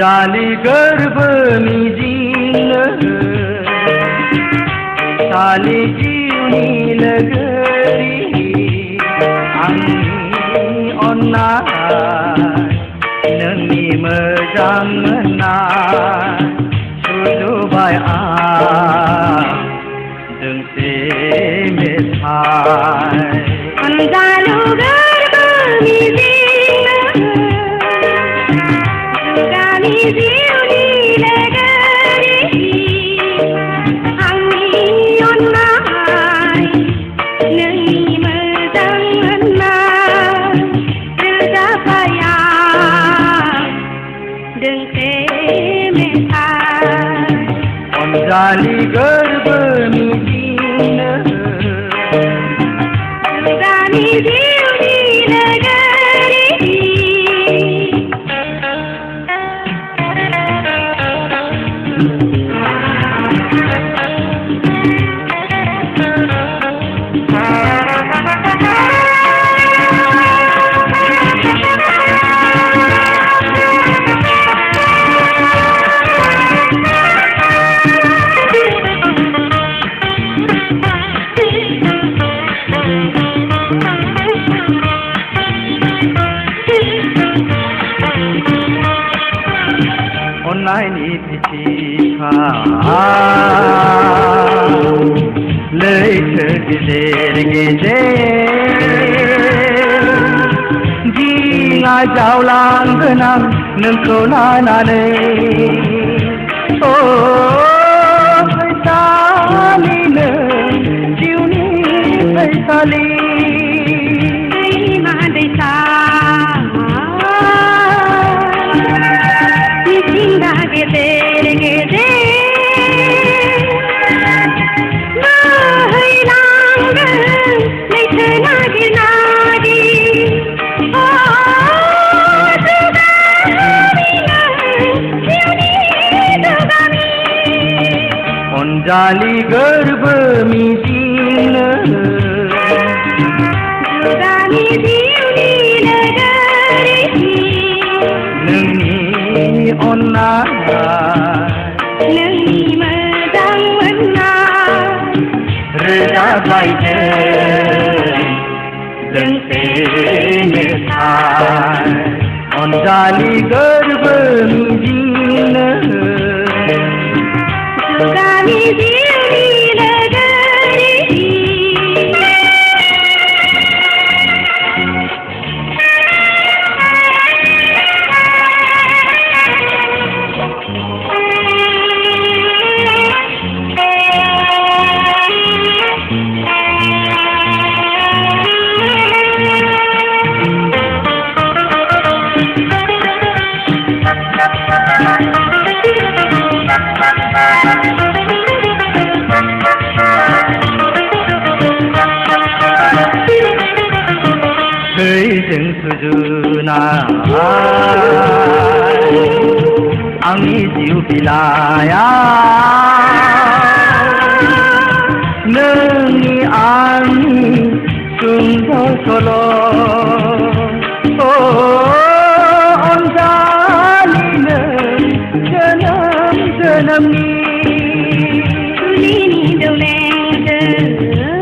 अनजालि गोरबोनि जिंनो सालि जिउनि लोगोरि आंनि अननाय नोंनि मोजां मोननाय सुजुबाय आं दोंसे मेथाइ अनजालु गोरबोनि जिंनो जुगानि जिउनि लोगोरि आंनि अननाय नोंनि मोजां मोननाय रोजाबबाय आं दोंसे मेथाइ अनजालि गोरबोनि जिंनो जुगानि जिउनि लोगोरि अन्नायनि बिथिखा लैथो गेजेर गेजेर दिङा जावलांगोन आं नोंखौ लानानै ओ फैसालिनो जिउनि फैसालि दैमा दैसा मिथिंगा गेजेर गेजेर बोहैलांगोन लैथो नागिर नागिर अनजालि गोरबो मिजिंनो जुगानि जिउनि लोगोरि नोंनि अननाय नोंनि मोजां मोननाय रोजाबबाय दोंसे मेथाइ अनजालि गोरबो मिजिंनो जुगानि जिउनि लोगोरि दैजों सुजुनाय आंनि जिउ बिलाया नोंनि आंनि सुंद' सल' अनजालिनो जोनोम जोनोमनि सुलिनि दौलेंजों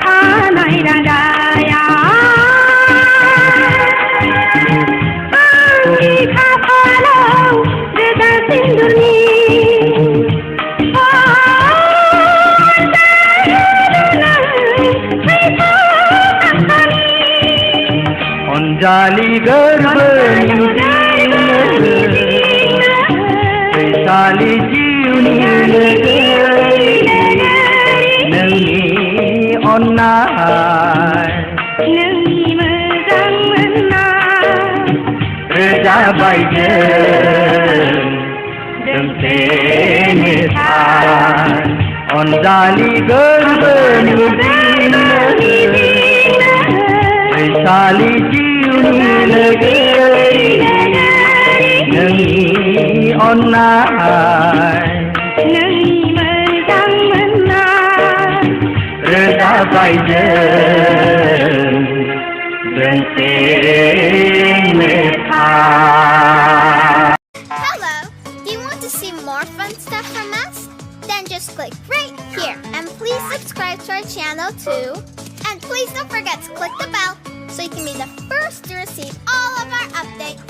खानाय रागाया आंनि खाफालाव रोदा सिन्दुरनि अनजालि गोरबोनि फैसालि जिउनि लोगोरि नोंनि अननाय नोंनि मोजां मोननाय रोजाबबाय दोंसे मेथाइ अनजालि गोरबोनि फैसालि जिउनि लोगोरि नोंनि अननाय नोंनि मोजां मोननाय रोजाबबाय दोंसे मेथाइ Hello! Do you want to see more fun stuff from us? Then just click right here and please subscribe to our channel too. And please don't forget to click the bell so you can be the first to receive all of our updates.